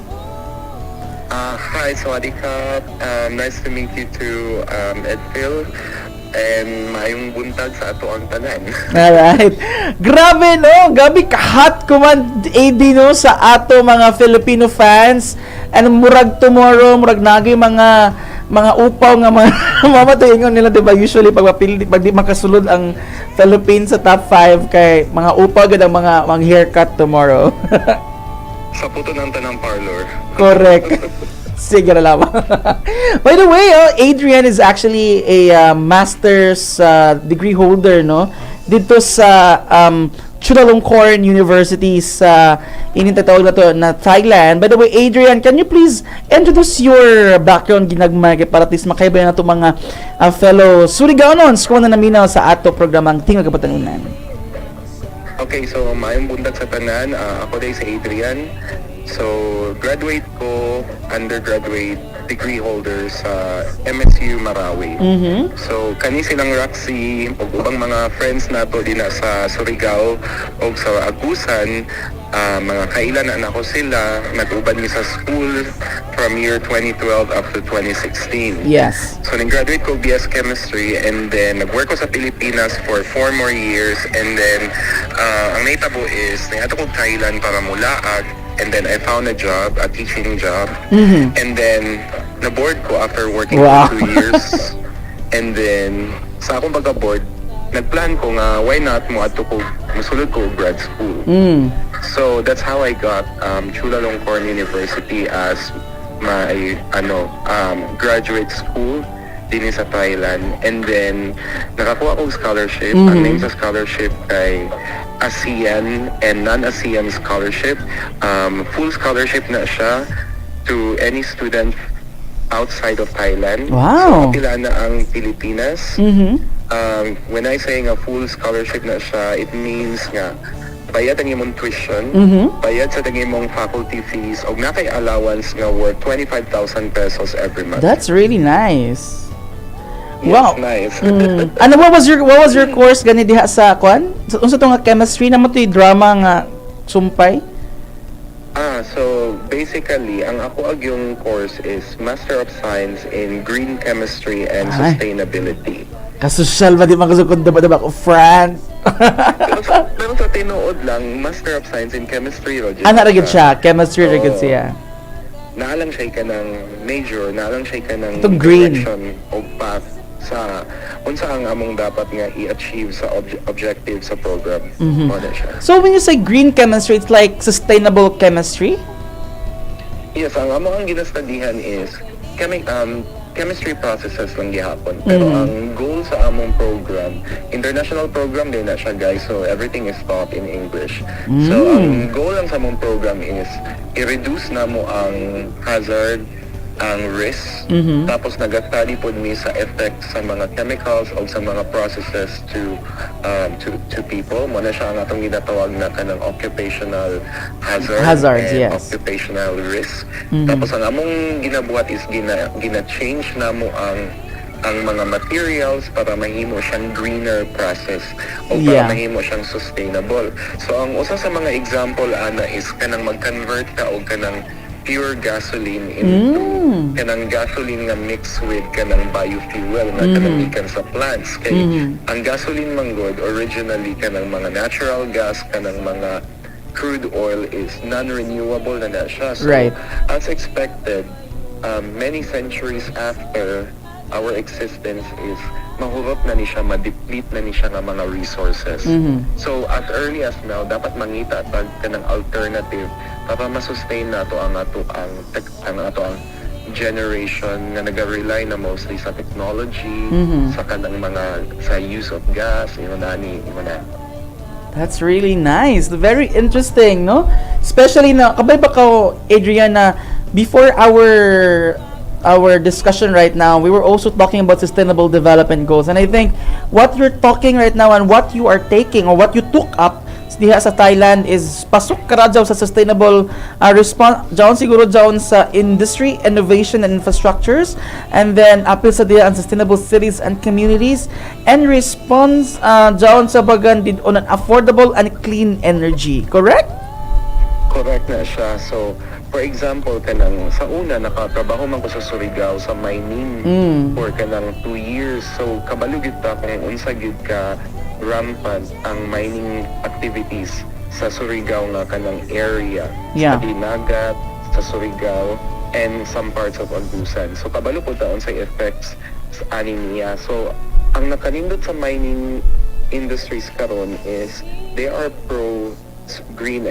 Hi, Sawadi Kap. Nice to meet you too, Edfel. And maayong buntag sa ato ang tanan. Alright. Grabe, no? Gabi kahat ko man, AD, no? Sa ato mga Filipino fans. And murag tomorrow, murag nagay mga upaw nga mga mamatuingon nila, diba? Usually, pag di makasulod ang Philippines sa top 5, kay mga upaw gud ang mga haircut tomorrow. Sa puto ng tanang parlor. Correct. Sige na lamang. By the way, Adrian is actually a master's degree holder, no? Dito sa Chulalongkorn University sa inintatawag na to na Thailand. By the way, Adrian, can you please introduce your background ginagmay para at least makaiba na ito mga fellow Surigaonons kung na naminaw sa ato programang Tingog Kabatanunan. Okay, so maayong buntag sa tanan. Ako day si Adrian. So, graduate ko, undergraduate degree holder sa MSU Marawi. So, kani silang Raxiey, o ubang mga friends nato din sa Surigao o sa Agusan, mga kailan na ako sila, nag-uban mi sa school from year 2012 up to 2016. Yes. So, nag-graduate ko BS Chemistry and then nag-work ko sa Pilipinas for 4 more years and then ang naitabo is, nangyata ko Thailand para mulaag. And then I found a job, a teaching job. And then, na-board ko after working for 2 years. And then, sa akong pagka-board, nagplan ko nga, why not mo ato ko, musulod ko grad school. So, that's how I got Chulalongkorn University as my, graduate school din sa Thailand. And then, nakakuha ko scholarship. Ang name sa scholarship ay ASEAN and non-ASEAN scholarship. Full scholarship na siya to any student outside of Thailand. Wow! So, pila na ang Pilipinas. When I say nga full scholarship na siya, it means nga bayad ang imong tuition, bayad sa imong faculty fees, og na kay allowance nga worth 25,000 pesos every month. That's really nice. Yes, Wow. nice. Ano, what was your course gani diha sa kwan? Unsa to nga chemistry na mo to drama nga sumpay? So basically, ang ako yung course is Master of Science in Green Chemistry and Sustainability. Kasosyal ba di makasukod ba ko friend? Pero sa tinuod lang, Master of Science in Chemistry. Ana ra gid siya, chemistry ra gid siya. Naalang siya ka ng major, naalang siya ka ng Itong green direction o path sa unsa ang among dapat nga i-achieve sa objective sa program. Siya. So when you say green chemistry, it's like sustainable chemistry? Yes, ang among ginastudihan is chemistry processes lang gihapon. Pero ang goal sa among program, international program din na siya, guys. So everything is taught in English. So ang goal lang sa among program is i-reduce na mo ang hazard, ang risk, tapos nag-study po mi sa effects sa mga chemicals o sa mga processes to people. Muna siya ang atong ginatawag na kanang occupational hazard and occupational risk. Tapos ang among ginabuhat is gina-change na mo ang mga materials para mahimo siyang greener process o para mahimo siyang sustainable. So ang usa sa mga example ana is kanang mag-convert ka o kanang pure gasoline into kanang gasoline nga mix with kanang biofuel nga kanang ikan sa plants. Kay ang gasoline manggod originally kanang mga natural gas, kanang mga crude oil is non-renewable na siya. So as expected, many centuries after our existence is mahurot na ni siya, ma-deplete na ni siya ng mga resources. So as early as now, dapat mangita tag kanang alternative para ma-sustain nato ang ato ang generation nga naga-rely na mostly sa technology, sa kanang mga sa use of gas, nani. That's really nice. Very interesting, no? Especially na kabay ba ka, Adrian, na before our discussion right now, we were also talking about sustainable development goals, and I think what you're talking right now and what you are taking or what you took up diha sa Thailand is pasok kara jaw sa sustainable response jawn siguro jawn sa industry, innovation and infrastructures, and then apil sa diha ang sustainable cities and communities, and response jawn sa bagan did on an affordable and clean energy. Correct na siya. So For example, kanang sa una nakatrabaho man ko sa Surigao sa mining for kanang 2 years. So kabalo gyud ta kung unsa gyud ka rampant ang mining activities sa Surigao nga kanang area. Yeah. Sa Dinagat, sa Surigao, and some parts of Agusan. So kabalo po taon sa effects sa ani niya. So ang nakanindot sa mining industries karon is they are pro green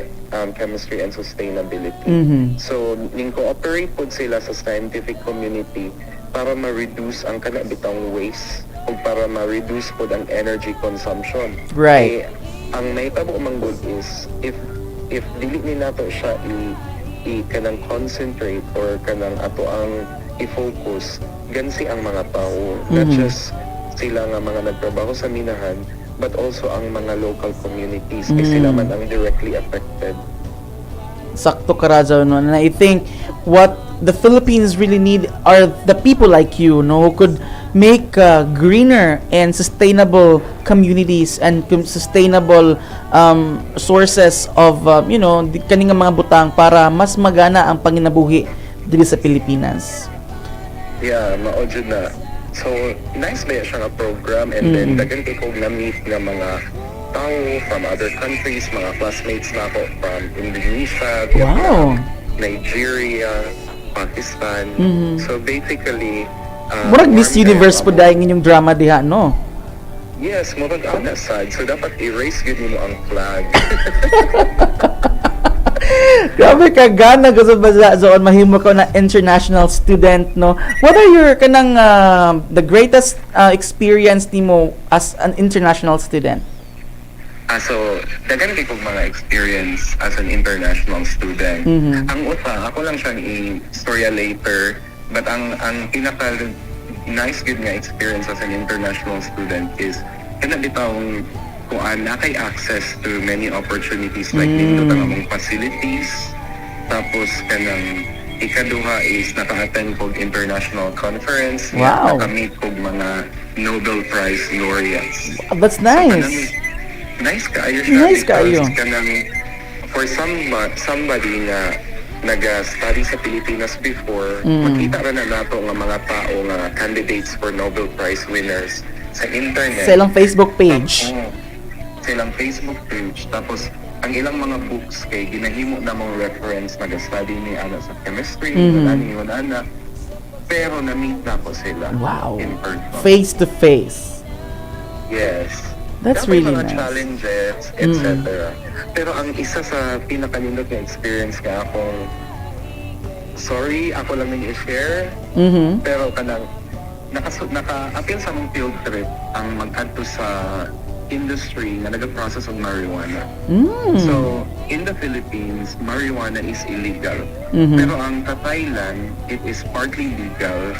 chemistry and sustainability. So ning cooperate po sila sa scientific community para ma-reduce ang kanabitang waste o para ma-reduce po ang energy consumption. Right. Ang naitabo manggod is if dili ni nato siya kanang concentrate or kanang ato ang i-focus gansi ang mga tao, not just sila nga mga nagtrabaho sa minahan but also ang mga local communities kasi sila man ang directly affected. Sakto ka Razo, no? And I think what the Philippines really need are the people like you, no, who could make greener and sustainable communities and sustainable sources of kaning mga butang para mas magana ang panginabuhi dili sa Pilipinas. Yeah, mao jud na. So, nice ba siya nga program and then dagan ko na-meet nga mga tao from other countries, mga classmates na ako from Indonesia, Vietnam, Nigeria, Pakistan. So basically, murag Miss Universe po dahil inyong drama diha, no? yes, murag ana sad. So dapat i-raise gid mo ang flag. Grabe ka gana gusto ba zoon mahimo ka na international student, no? What are your kanang the greatest experience nimo as an international student? So, dagan kay kong mga experience as an international student. Ang usa, ako lang siyang i-storya later, but ang pinaka nice good nga experience as an international student is kanabitawong kuan nakay access to many opportunities like nindot ang among facilities, tapos kanang ikaduha is naka-attend kog international conference, naka-meet kog mga Nobel Prize laureates. That's nice. So, nice kaayo siya. Nice kaayo. Kanang for somebody nga naga-study sa Pilipinas before, makita ra na nato nga mga tao nga candidates for Nobel Prize winners sa internet. Sa ilang Facebook page. Sa ilang Facebook page. Tapos ang ilang mga books kay ginahimo na mong reference naga-study ni ana sa chemistry, ana. Pero na-meet na ko sila. Wow. In person. Face to face. Yes. That's Dapat really mga nice. challenges, etc. Pero ang isa sa pinakanindot na experience nga akong sorry, ako lang nang i-share. Pero kanang naka-appeal sa mong field trip ang mag-adto sa industry na nag-process of marijuana. So, in the Philippines, marijuana is illegal. Pero ang sa Thailand, it is partly legal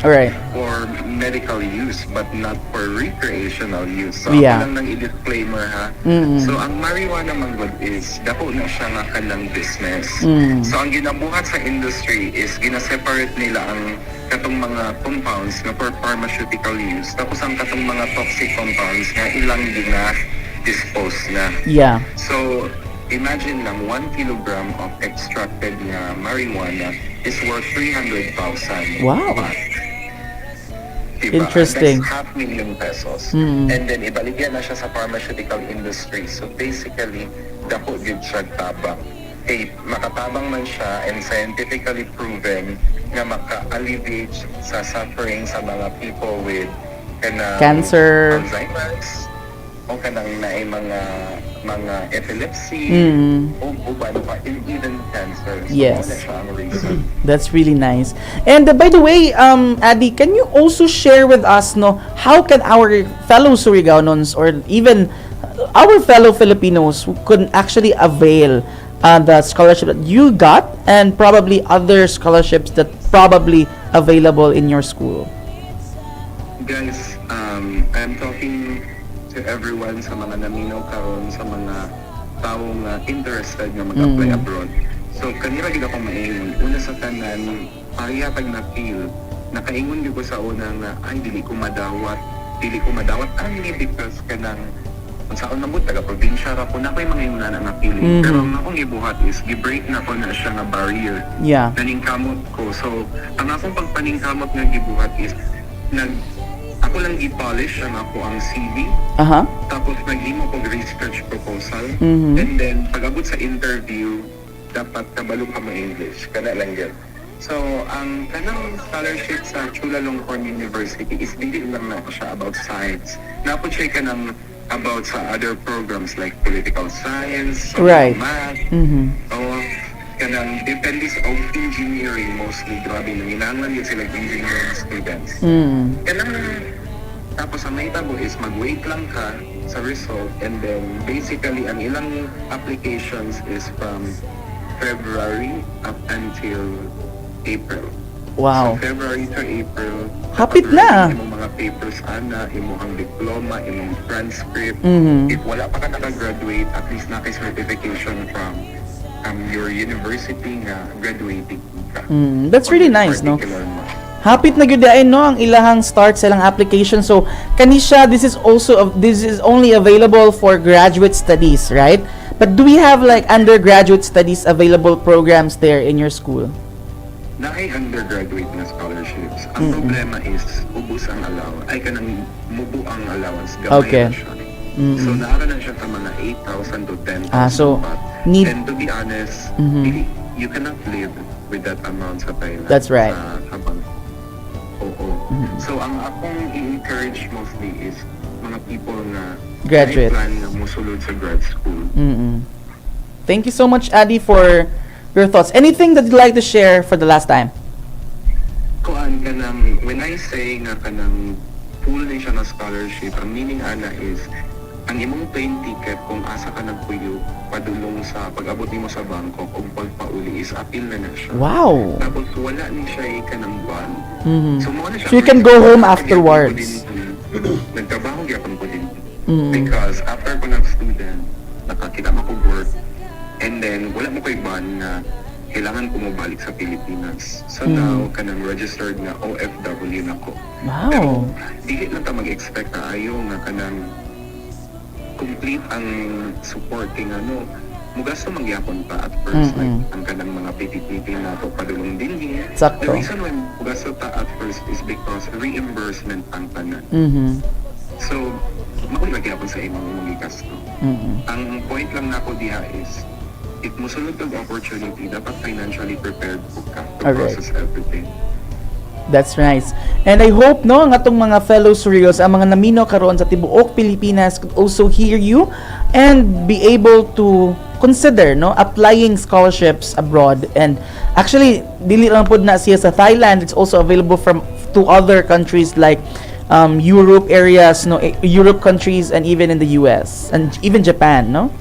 for medical use but not for recreational use. So, ako lang nang i-disclaimer ha. So, ang marijuana manggod is dako na siya nga kanang business. So, ang ginabuhat sa industry is gina-separate nila ang katong mga compounds na for pharmaceutical use. Tapos ang katong mga toxic compounds nga ilang dispose na. Yeah. So, imagine lang 1 kilogram of extracted na marijuana is worth 300,000. Wow. Baht. Diba? Interesting. That's 500,000 pesos. And then, ibaligyan na siya sa pharmaceutical industry. So, basically, dako gyud siya tabang. Kay makatabang man siya and scientifically proven nga maka-alleviate sa suffering sa mga people with cancer, Alzheimer's, o kanang naay mga epilepsy, o uban pa, even cancer. So, yes. wala siya ang reason. That's really nice. And by the way, Adi, can you also share with us, no, how can our fellow Surigaonons or even our fellow Filipinos who could actually avail the scholarship that you got and probably other scholarships that probably available in your school? Guys, I'm talking to everyone sa mga naminaw karon sa mga taong interested nga mag-apply abroad. So, kanira gid ako maingon. Una sa tanan, pareha pag na-feel, nakaingon gid ko sa una nga, ay, dili ko madawat. Only because kanang kung saan nabot taga probinsya ra ko na ko'y mga yun na napili. Pero ang akong gibuhat is gi-break na ko na siya nga barrier. Yeah. Naningkamot ko. So ang akong pagpaningkamot nga gibuhat is ako lang i-polish ang ako ang CV. Tapos naghimo ko research proposal. And then pag-abot sa interview, dapat kabalo ka ma-English. Kana lang yan. So, ang kanang scholarship sa Chulalongkorn University is hindi lang na siya about science. Napod siya kanang about sa other programs like political science, math, o kanang depende sa engineering mostly. Grabe, nanginangan yun sila engineering students. Kanang, tapos ang naitabo is mag-wait lang ka sa result, and then basically ang ilang applications is from February up until April. Wow. So February to April. Hapit na. Imong mga papers ana, imong diploma, imong transcript. If wala pa ka naka-graduate, at least naka-certification from your university nga graduating ka. That's really nice, no? Hapit na gyud ay no ang ilahang start sa ilang application. So kanisha, this is only available for graduate studies, right? But do we have like undergraduate studies available programs there in your school? Na ay undergraduate na scholarships. Ang problema is ubos ang allowance. Ay kanang mubo ang allowance. Gamay na siya. So naara na siya sa mga 8,000 to 10,000. So and to be honest, you cannot live with that amount sa Thailand. That's right. So ang akong i-encourage mostly is mga people na graduate plan na musulod sa grad school. Thank you so much, Adi, for your thoughts. Anything that you'd like to share for the last time? Kuan kanang, when I say nga kanang full na siya na scholarship, ang meaning ana is ang imong plane ticket kung asa ka nagpuyo padulong sa pag-abot nimo sa bangko kung pagpauli is appeal na siya. Wow. Tapos wala ni siya kanang buwan. So mo na siya. So you can go home afterwards. Nagtrabaho gyapon ko din. Because after ko nag-student, nakakita mo ko work. And then, wala mo ko'y ban na kailangan ko mabalik sa Pilipinas. So now, kanang registered na OFW na ko. Wow. Pero, di lang ta mag-expect na ayaw nga kanang complete ang supporting mugasto mangyapon pa at first, like ang kanang mga PPP na to padulong din. Sakto. The reason why mugasto ta at first is because reimbursement ang tanan. So, makulagyapan sa imong gasto. Ang point lang nako diha is if musulod kag opportunity, dapat financially prepared po ka to process everything. That's nice. And I hope no ang atong mga fellow Surreals, ang mga namino karon sa tibuok Pilipinas could also hear you and be able to consider no applying scholarships abroad. And actually dili lang pud na siya sa Thailand, it's also available to other countries like Europe areas, no, Europe countries, and even in the US and even Japan, no?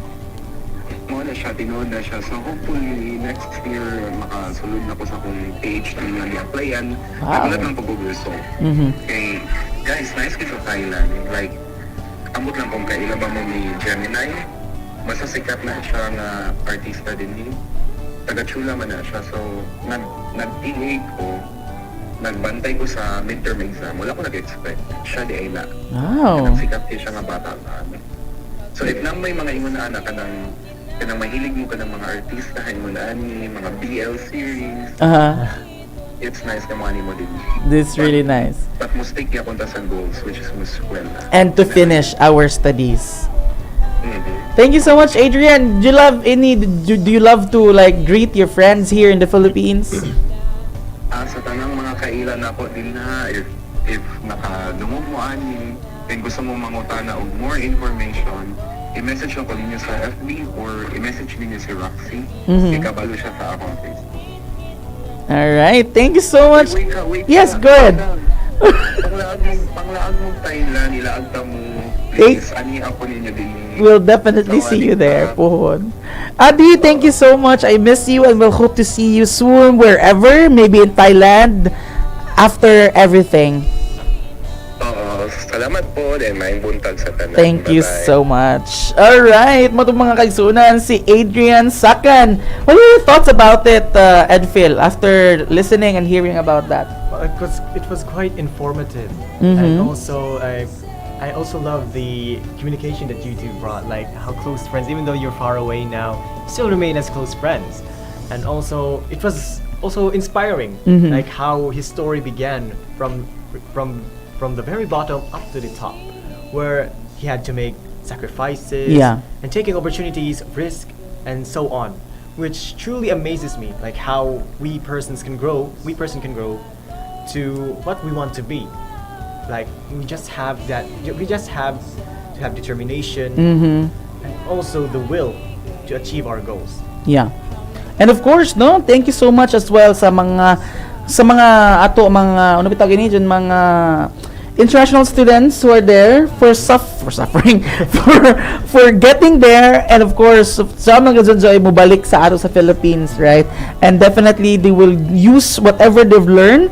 Tinood na siya. So hopefully next year makasulod na ko sa akong page na i-applyan. Nagulat lang pag-result. Okay, guys, nice ka sa Thailand. Like, ambot lang kung kaila ba mo ni Gemini. Basta sikat na siya nga artista din ni. Taga-chula man na siya. So, nag-PA ko. Nagbantay ko sa midterm exam. Wala ko nag-expect. Siya di ay na. Wow. Sikat siya nga bata na. So, if nang may mga ingon na anak ka ng mahilig mo ka ng mga artista, mo na mga BL series. It's nice na money mo din. This really nice. But mistake ya punta sa goals, which is muskwela. And to finish our studies. Thank you so much, Adrian. Do you love to like greet your friends here in the Philippines? Sa tanang mga kailan ako din na if nakadungog mo ani, and gusto mo mangutana og more information, i-message lang ko ninyo sa FB or i-message ninyo si Raxiey. Ikabalo siya sa akong Facebook. Alright, thank you so much. Wait yes, go ahead. Panglaag mo Thailand, ilaag ta mo. Please, ani ako ninyo din. We'll definitely see you there, Pohon. Adi, thank you so much. I miss you and we'll hope to see you soon wherever, maybe in Thailand, after everything. Salamat po and maayong buntag sa tanan. Thank you so much. Alright, mo mga kaigsunan, si Adrian Sakan. What are your thoughts about it, Edfel, after listening and hearing about that? it was quite informative, Mm-hmm. and also I also love the communication that you two brought, like how close friends, even though you're far away now, still remain as close friends, and also it was also inspiring, Mhm. like how his story began from the very bottom up to the top, where he had to make sacrifices Yeah. and taking opportunities, risk, and so on, which truly amazes me, like how we person can grow to what we want to be. Like we just have to have determination Mm-hmm. and also the will to achieve our goals. Yeah. And of course, no, thank you so much as well sa mga ato mga ano bitawag ini dyan, mga international students who are there for suffering for getting there, and of course sa mga enjoy mo balik sa ato sa Philippines, right? And definitely they will use whatever they've learned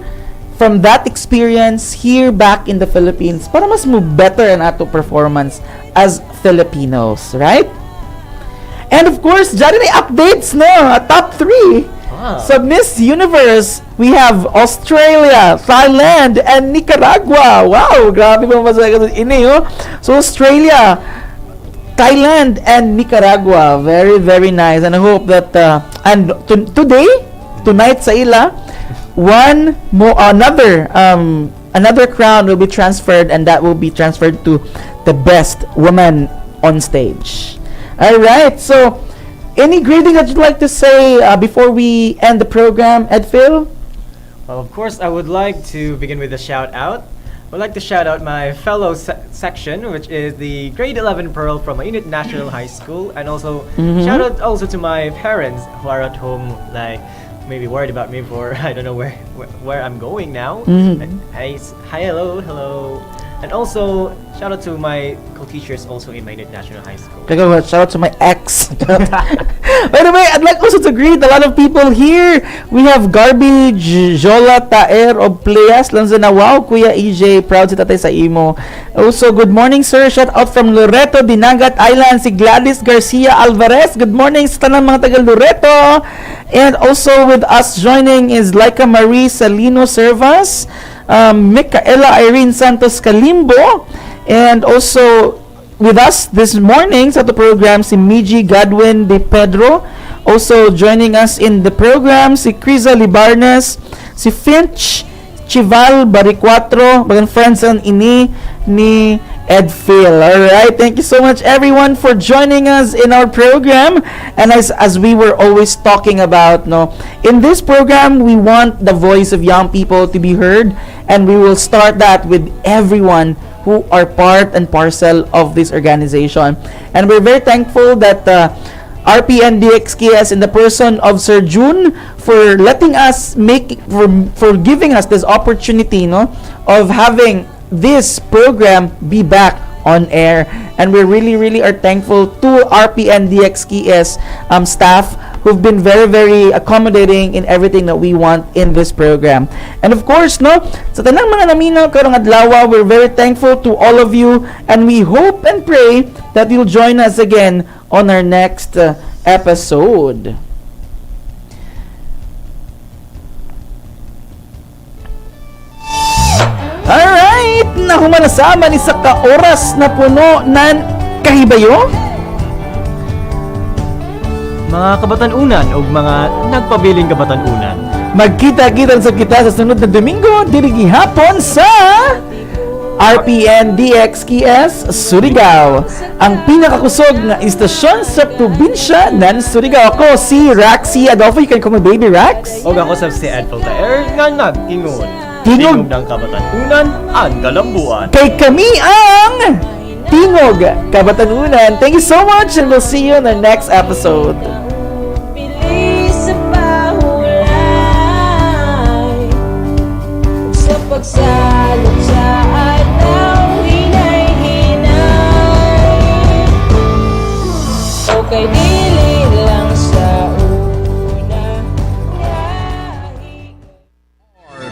from that experience here back in the Philippines para mas mo better ang ato performance as Filipinos, right? And of course, dyan ay updates, no? Top 3 sa Miss Universe. We have Australia, Thailand, and Nicaragua. Wow, grabe mo masaya ini, oh. So Australia, Thailand, and Nicaragua. Very, very nice. And I hope that and tonight sa ila, another crown will be transferred, and that will be transferred to the best woman on stage. All right, so any greeting that you'd like to say before we end the program, Edfel? Well, of course, I would like to begin with a shout out. I would like to shout out my fellow section, which is the grade 11 Pearl from Mainit National High School, and also shout out also to my parents who are at home, like maybe worried about me for I don't know where I'm going now. Hi, hello. And also, shout out to my co-teachers also in Mainit National High School. Shout out to my ex. By the way, I'd like also to greet a lot of people here. We have Garbage, Jola Taer of Playas, Lanzana. Wow, Kuya EJ, proud si tatay sa imo. Also, good morning sir. Shout out from Loreto, Dinagat Island, si Gladys Garcia Alvarez. Good morning sa tanang mga taga Loreto. And also with us joining is Laika Marie Salino Servas, Micaela Irene Santos Kalimbo, and also with us this morning sa the program si Miji Godwin De Pedro. Also joining us in the program si Criza Libarnes, si Finch Chival Baricuatro, bagang friends ang ini ni Edfel. Alright, thank you so much everyone for joining us in our program. And as we were always talking about, no, in this program we want the voice of young people to be heard, and we will start that with everyone who are part and parcel of this organization. And we're very thankful that RPNDXKS in the person of Sir June for letting us for giving us this opportunity, no, of having this program be back on air. And we really are thankful to RPNDXKS staff who've been very accommodating in everything that we want in this program. And of course, no, sa tanang mga naminaw karong adlaw, we're very thankful to all of you, and we hope and pray that you'll join us again on our next episode. Alright, nahumanasama ni sa ka-oras na puno ng kahibayo, mga kabatan-unan o mga nagpabiling kabatan-unan. Magkita-kita sa kita sa sunod na Domingo, dirigi hapon sa RPNDXKS Surigao, ang pinakakusog na istasyon sa probinsya ng Surigao. Ako si Raxiey Adolfo, you can call me Baby Rax. O ako si Edfel Taer nga nag-ingon. Tingog ng kabatan-unan ang kalambuan. Kay kami ang Tingog Kabatan-Onan. Thank you so much, and we'll see you in the next episode. Pagsalot sa ataw, hinay-hinay. Okay,